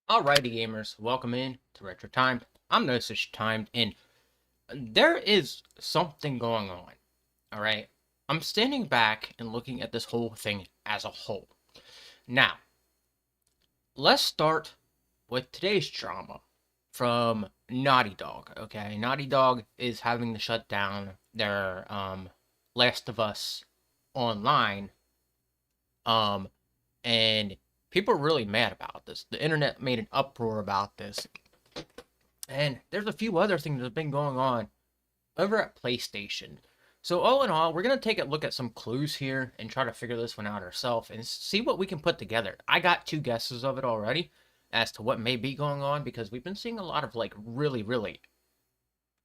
Alrighty, gamers, welcome in to Retro Time. I'm No Such Timed, and there is something going on. All right, I'm standing back and looking at this whole thing as a whole. Now, let's start with today's drama from Naughty Dog. Okay, Naughty Dog is having to shut down their Last of Us Online, um, and people are really mad about this. The internet made an uproar about this. And there's a few other things that have been going on over at PlayStation. So all in all, we're gonna take a look at some clues here and try to figure this one out ourselves and see what we can put together. I got two guesses of it already as to what may be going on because we've been seeing a lot of really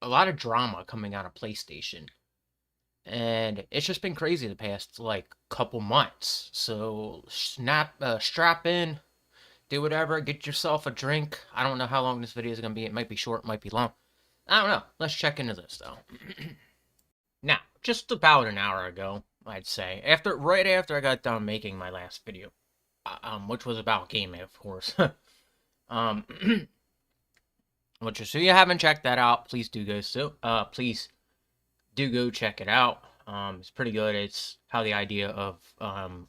a lot of drama coming out of PlayStation. And it's just been crazy the past couple months. So strap in, do whatever, get yourself a drink. I don't know how long this video is gonna be. It might be short, might be long. I don't know. Let's check into this though. Now, just about an hour ago, I'd say, right after I got done making my last video, which was about gaming, of course. um, which is, so you haven't checked that out, please do please do go check it out. It's pretty good. It's how the idea of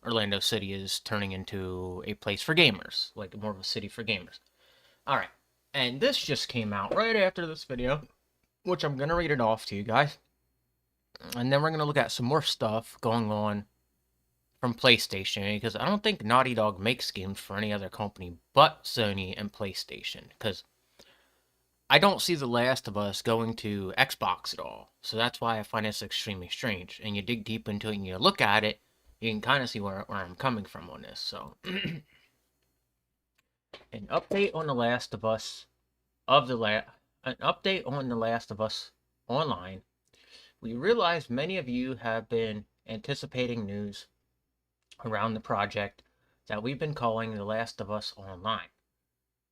Orlando City is turning into a place for gamers, like more of a city for gamers. All right, and this just came out right after this video, which I'm gonna read it off to you guys. And then we're going to look at some more stuff going on from PlayStation, because I don't think Naughty Dog makes games for any other company but Sony and PlayStation, because I don't see The Last of Us going to Xbox at all. So that's why I find this extremely strange. And you dig deep into it and you look at it, you can kind of see where I'm coming from on this. So, an update on The Last of Us an update on The Last of Us Online. We realize many of you have been anticipating news around the project that we've been calling The Last of Us Online.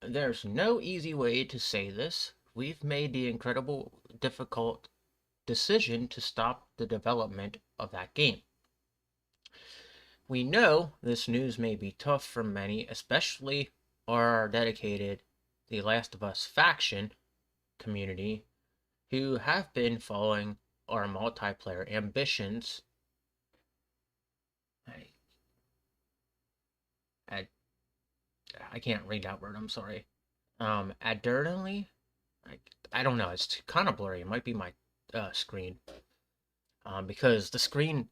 There's no easy way to say this. We've made the incredible difficult decision to stop the development of that game. We know this news may be tough for many, especially our dedicated The Last of Us faction community who have been following our multiplayer ambitions. I, I can't read that word, I'm sorry. Adernally? I don't know, it's kind of blurry. It might be my screen. Because the screen,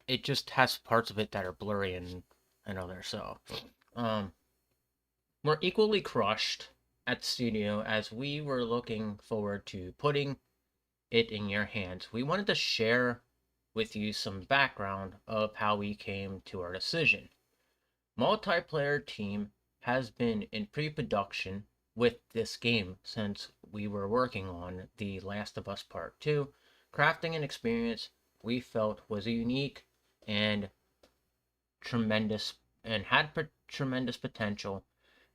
it just has parts of it that are blurry and other, so. We're equally crushed at the studio as we were looking forward to putting it in your hands. We wanted to share with you some background of how we came to our decision. Multiplayer team has been in pre-production with this game since we were working on The Last of Us Part 2, crafting an experience we felt was unique and tremendous and had tremendous potential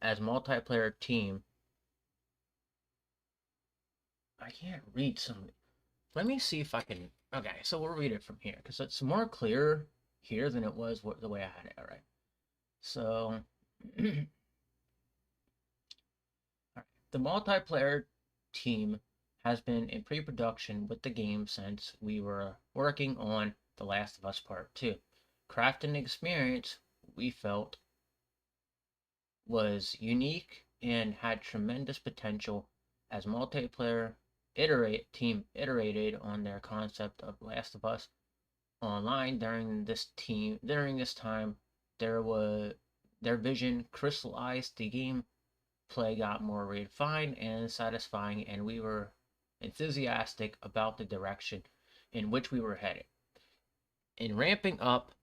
as multiplayer team. I can't read some. Let me see if I can. Okay, so we'll read it from here because it's more clear here than it was the way I had it. All right. So, the multiplayer team has been in pre-production with the game since we were working on The Last of Us Part 2. Crafting an experience we felt was unique and had tremendous potential as multiplayer team iterated on their concept of Last of Us Online during this time their vision crystallized, the gameplay got more refined and satisfying, and we were enthusiastic about the direction in which we were headed. In ramping up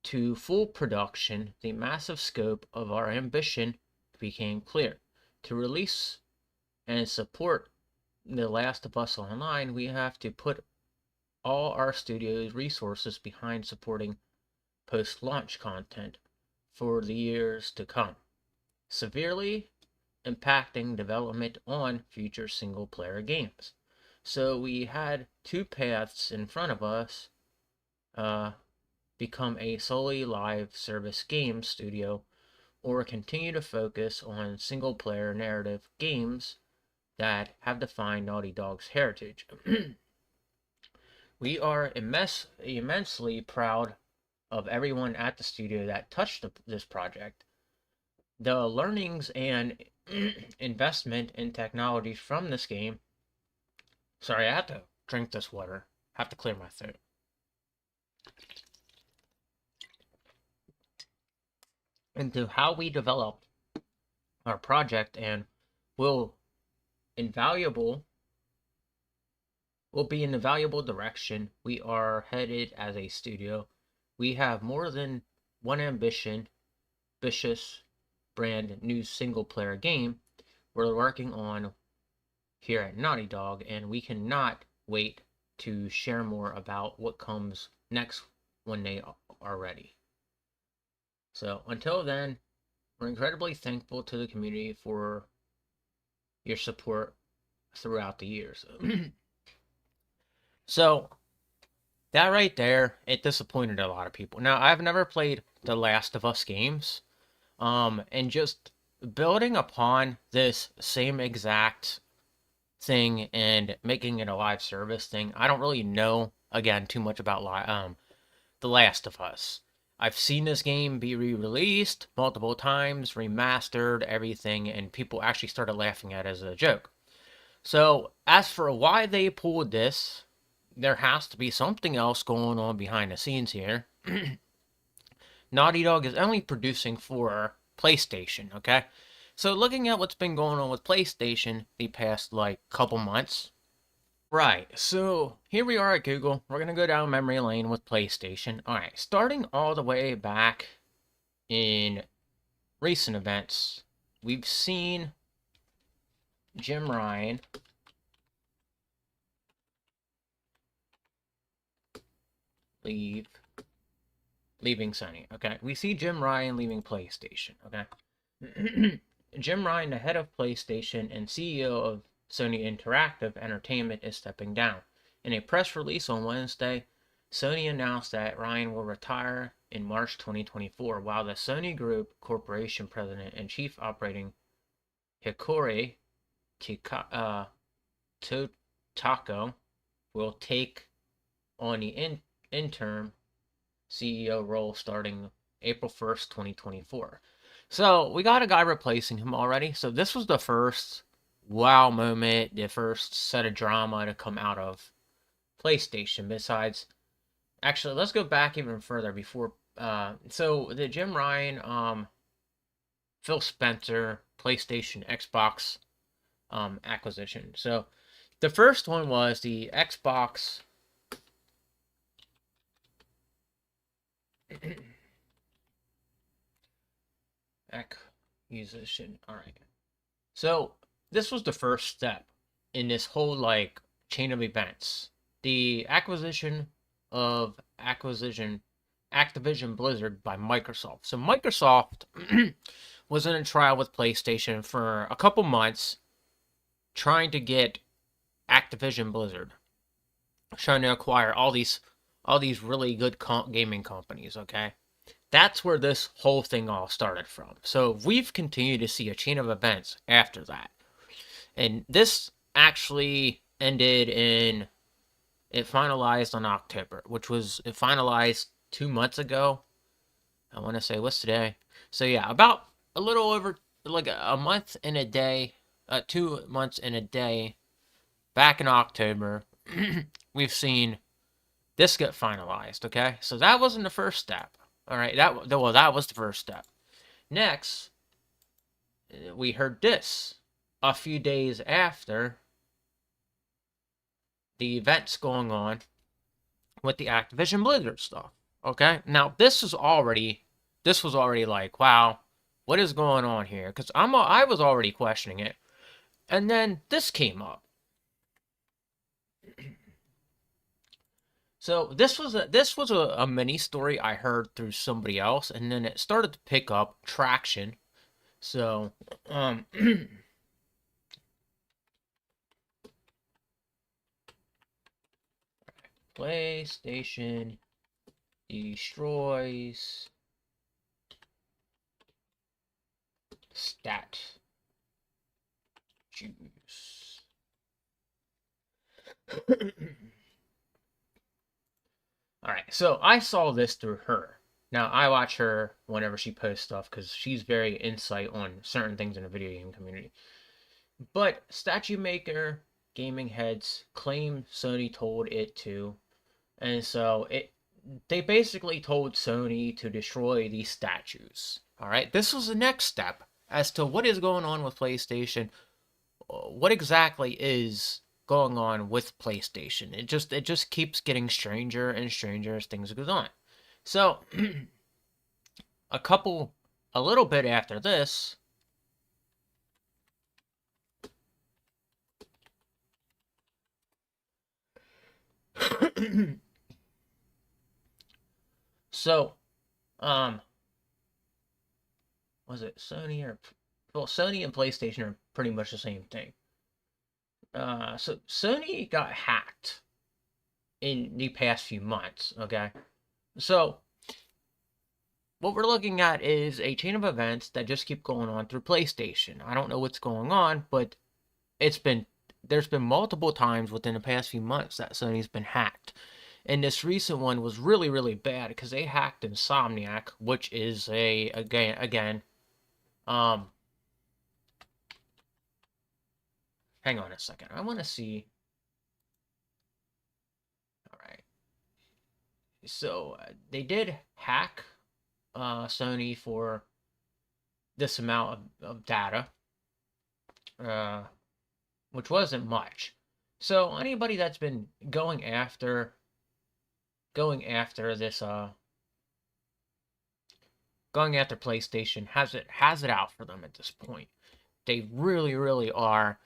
to full production, the massive scope of our ambition became clear. To release and support The Last of Us Online, we have to put all our studio's resources behind supporting post-launch content for the years to come, severely impacting development on future single-player games. So we had two paths in front of us. Become a solely live service game studio or continue to focus on single-player narrative games that have defined Naughty Dog's heritage. We are immensely proud of everyone at the studio that touched this project. The learnings and investment in technology from this game. Sorry, I have to drink this water. I have to clear my throat. Into how we developed our project and will invaluable will be an invaluable direction we are headed as a studio. We have more than one ambitious brand new single player game we're working on here at Naughty Dog, and we cannot wait to share more about what comes next when they are ready. So until then, we're incredibly thankful to the community for your support throughout the years. So that right there, it disappointed a lot of people. Now, I've never played the Last of Us games, and just building upon this same exact thing and making it a live service thing, I don't really know, again, too much about The Last of Us. I've seen this game be re-released multiple times, remastered, everything, and people actually started laughing at it as a joke. So, as for why they pulled this, there has to be something else going on behind the scenes here. Naughty Dog is only producing for PlayStation, okay? So looking at what's been going on with PlayStation the past, couple months. Right, so here we are at Google. We're going to go down memory lane with PlayStation. Alright, starting all the way back in recent events, we've seen Jim Ryan leaving Sony, okay? We see Jim Ryan leaving PlayStation, okay? Jim Ryan, the head of PlayStation and CEO of Sony Interactive Entertainment, is stepping down. In a press release on Wednesday, Sony announced that Ryan will retire in March 2024, while the Sony Group Corporation President and Chief Operating Hikori Totako will take on the interim CEO role starting April 1st, 2024. So we got a guy replacing him already. So this was the first wow moment, the first set of drama to come out of PlayStation. Besides, actually, let's go back even further before. So the Jim Ryan, Phil Spencer, PlayStation, Xbox acquisition. So the first one was the Xbox acquisition. All right. So this was the first step in this whole chain of events. The acquisition of Activision Blizzard by Microsoft. So Microsoft was in a trial with PlayStation for a couple months, trying to get Activision Blizzard, trying to acquire all these really good gaming companies. Okay, that's where this whole thing all started from. So we've continued to see a chain of events after that. And this actually ended in, it finalized on October, which was, it finalized 2 months ago. I want to say, what's today? So yeah, about a little over, a month and a day, 2 months and a day, back in October, we've seen this get finalized, okay? So that wasn't the first step. All right, that was the first step. Next, we heard this a few days after the events going on with the Activision Blizzard stuff. Okay, now this was already like, wow, what is going on here? Because I was already questioning it, and then this came up. So this was a mini story I heard through somebody else, and then it started to pick up traction. So PlayStation destroys Stat juice. Alright, so I saw this through her. Now, I watch her whenever she posts stuff because she's very insight on certain things in the video game community. But Statue Maker Gaming Heads claim Sony told it to, and so they basically told Sony to destroy these statues. Alright, this was the next step as to what is going on with PlayStation. What exactly is going on with PlayStation? It just keeps getting stranger and stranger as things goes on. So a little bit after this, so was it Sony or well, Sony and PlayStation are pretty much the same thing. So Sony got hacked in the past few months. Okay, so what we're looking at is a chain of events that just keep going on through PlayStation. I don't know what's going on, but it's been there's been multiple times within the past few months that Sony's been hacked. And this recent one was really, really bad because they hacked Insomniac, which is again, um, hang on a second. I want to see. All right. So they did hack Sony for this amount of data, uh, which wasn't much. So anybody that's been going after PlayStation has it out for them at this point. They really, really are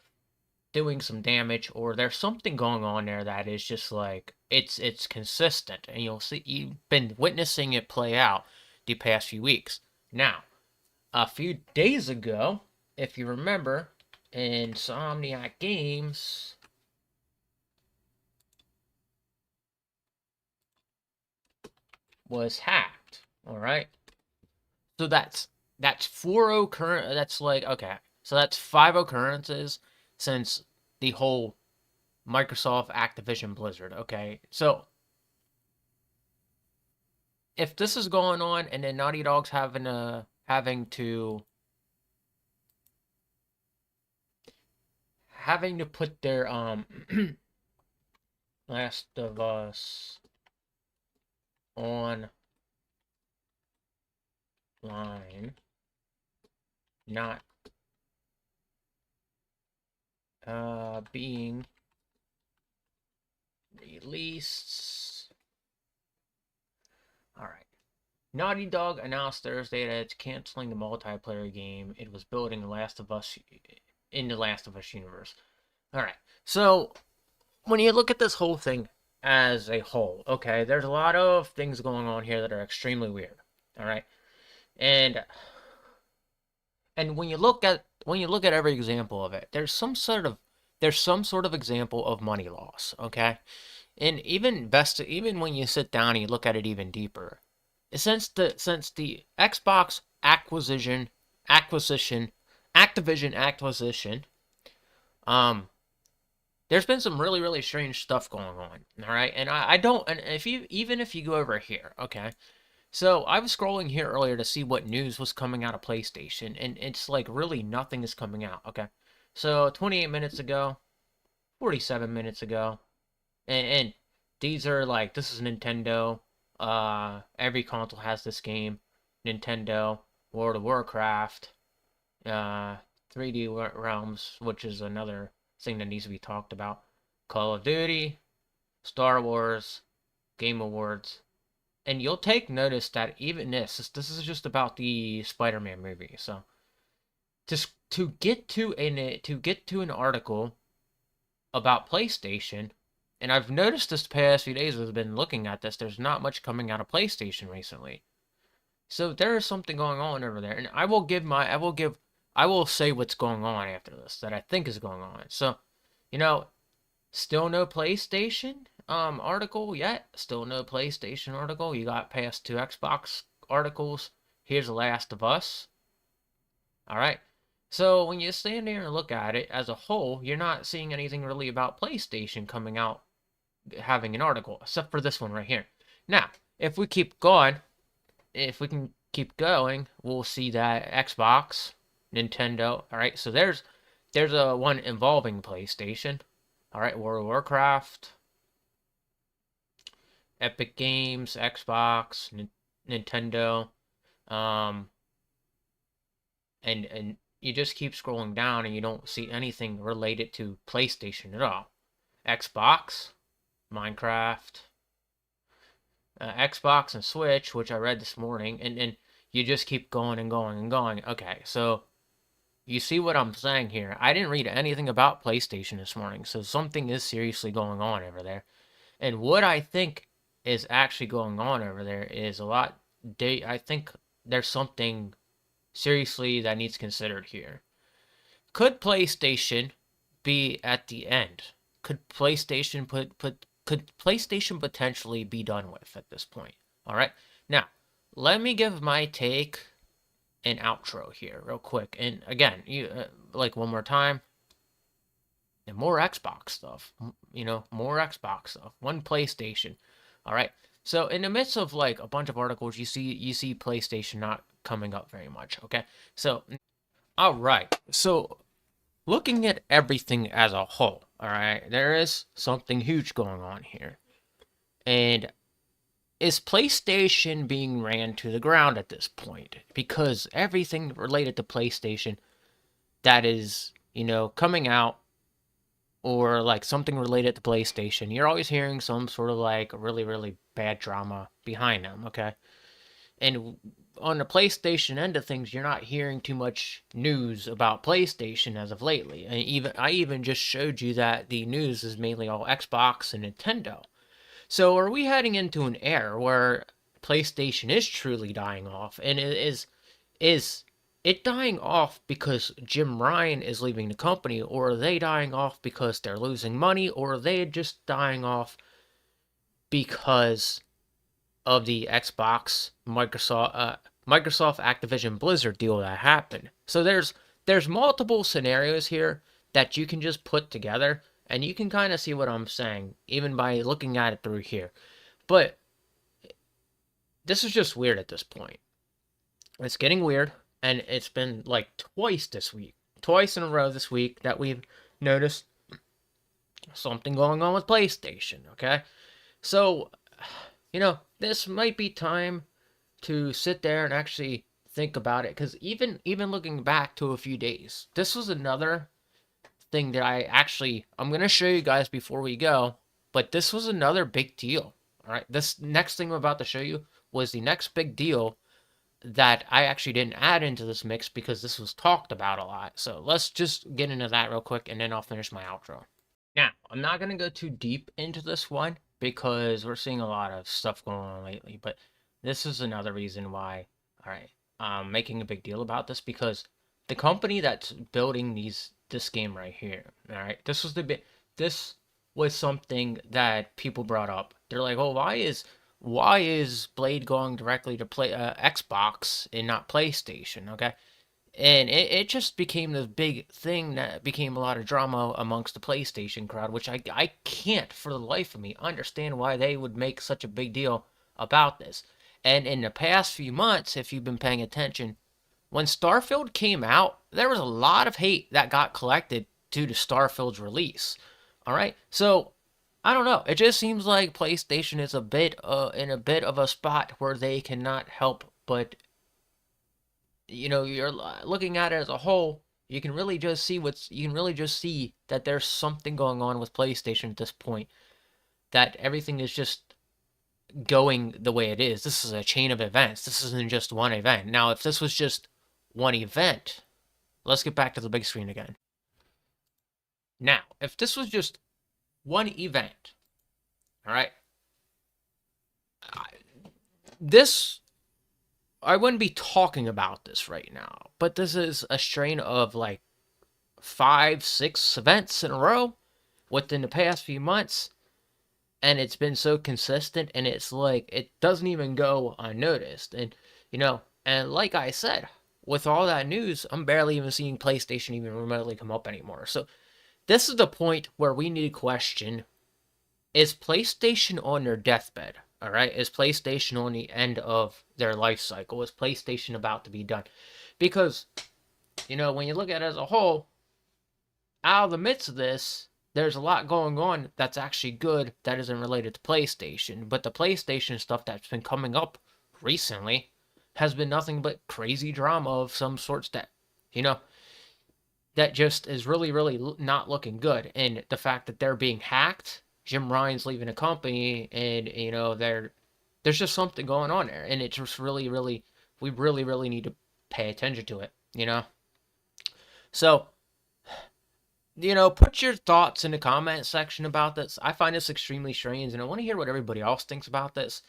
doing some damage, or there's something going on there that is just like it's consistent, and you've been witnessing it play out the past few weeks. Now, a few days ago, if you remember, Insomniac Games was hacked. All right, so that's four occurrence. That's like okay, so that's five occurrences since the whole Microsoft Activision Blizzard. Okay, so if this is going on and then Naughty Dog's having to put their Last of Us online, not being released. All right. Naughty Dog announced Thursday that it's canceling the multiplayer game it was building in the Last of Us universe. All right. So when you look at this whole thing as a whole, okay, there's a lot of things going on here that are extremely weird. All right. And when you look at every example of it, there's some sort of example of money loss, okay? And even when you sit down and you look at it even deeper, since the Xbox Activision acquisition, um, there's been some really, really strange stuff going on. All right, and I don't, and if you go over here, okay. So I was scrolling here earlier to see what news was coming out of PlayStation, and it's like really nothing is coming out. Okay, so 28 minutes ago, 47 minutes ago, and these are like this is Nintendo. Every console has this game. Nintendo, World of Warcraft, 3D Realms, which is another thing that needs to be talked about. Call of Duty, Star Wars, Game Awards, and you'll take notice that even this is just about the Spider-Man movie. So just to get to an article about PlayStation, and I've noticed this past few days as I've been looking at this, there's not much coming out of PlayStation recently. So there is something going on over there, and I will say what's going on after this that I think is going on. So, you know, still no PlayStation article yet. Still no PlayStation article. You got past two Xbox articles. Here's The Last of Us. All right. So when you stand there and look at it as a whole, you're not seeing anything really about PlayStation coming out having an article, except for this one right here. Now, if we keep going, if we can keep going, we'll see that Xbox, Nintendo. All right, so there's a one involving PlayStation. All right, World of Warcraft, Epic Games, Xbox, Nintendo, um, and you just keep scrolling down and you don't see anything related to PlayStation at all. Xbox, Minecraft, Xbox and Switch, which I read this morning, and you just keep going and going and going. Okay, so you see what I'm saying here. I didn't read anything about PlayStation this morning, so something is seriously going on over there. And what I think is actually going on over there is a lot. I think there's something seriously that needs considered here. Could PlayStation be at the end? Could PlayStation potentially be done with at this point? All right. Now, let me give my take and outro here real quick. And again, you like one more time. And more Xbox stuff. More Xbox stuff. One PlayStation. All right. So in the midst of like a bunch of articles, you see PlayStation not coming up very much. Okay. So all right. So looking at everything as a whole, all right, there is something huge going on here. And is PlayStation being ran to the ground at this point? Because everything related to PlayStation that is, coming out or like something related to PlayStation, you're always hearing some sort of like really, really bad drama behind them, okay? And on the PlayStation end of things, you're not hearing too much news about PlayStation as of lately. And I even just showed you that the news is mainly all Xbox and Nintendo. So are we heading into an era where PlayStation is truly dying off? And is it dying off because Jim Ryan is leaving the company, or are they dying off because they're losing money, or are they just dying off because of the Microsoft Activision Blizzard deal that happened? So there's multiple scenarios here that you can just put together, and you can kind of see what I'm saying even by looking at it through here. But this is just weird at this point. It's getting weird, and it's been like twice in a row this week that we've noticed something going on with PlayStation, okay? So, this might be time to sit there and actually think about it, because even looking back to a few days, this was another thing that I'm going to show you guys before we go, but this was another big deal. All right, this next thing I'm about to show you was the next big deal that I actually didn't add into this mix because this was talked about a lot. So let's just get into that real quick, and then I'll finish my outro. Now, I'm not going to go too deep into this one because we're seeing a lot of stuff going on lately, but this is another reason why, all right, I'm making a big deal about this, because the company that's building this game right here, all right, this was something that people brought up. They're like, "Oh, why is Blade going directly to play Xbox and not PlayStation?" Okay, and it just became this big thing that became a lot of drama amongst the PlayStation crowd, which I can't for the life of me understand why they would make such a big deal about this. And in the past few months, if you've been paying attention, when Starfield came out, there was a lot of hate that got collected due to Starfield's release. All right, so I don't know. It just seems like PlayStation is in a bit of a spot where they cannot help but, you're looking at it as a whole. You can really just see that there's something going on with PlayStation at this point. That everything is just going the way it is. This is a chain of events. This isn't just one event. Now, if this was just one event, let's get back to the big screen again. Now, if this was just one event, all right, this I wouldn't be talking about this right now, but this is a strain of like 5, 6 events in a row within the past few months, and it's been so consistent, and it's like it doesn't even go unnoticed. And and like I said, with all that news, I'm barely even seeing PlayStation even remotely come up anymore. So this is the point where we need to question, is PlayStation on their deathbed? All right, is PlayStation on the end of their life cycle? Is PlayStation about to be done? Because, when you look at it as a whole, out of the midst of this, there's a lot going on that's actually good that isn't related to PlayStation. But the PlayStation stuff that's been coming up recently has been nothing but crazy drama of some sorts you know, that just is really, really not looking good. And the fact that they're being hacked, Jim Ryan's leaving the company, and there's just something going on there, and it's just really, really, we really, really need to pay attention to it. So, put your thoughts in the comment section about this. I find this extremely strange, and I want to hear what everybody else thinks about this.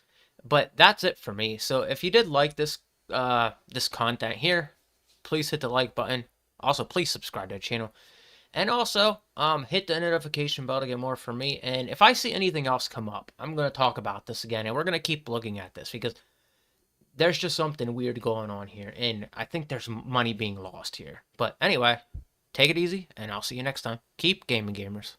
But that's it for me. So if you did like this content here, please hit the like button. Also, please subscribe to the channel. And also, hit the notification bell to get more from me. And if I see anything else come up, I'm going to talk about this again. And we're going to keep looking at this because there's just something weird going on here. And I think there's money being lost here. But anyway, take it easy, and I'll see you next time. Keep gaming, gamers.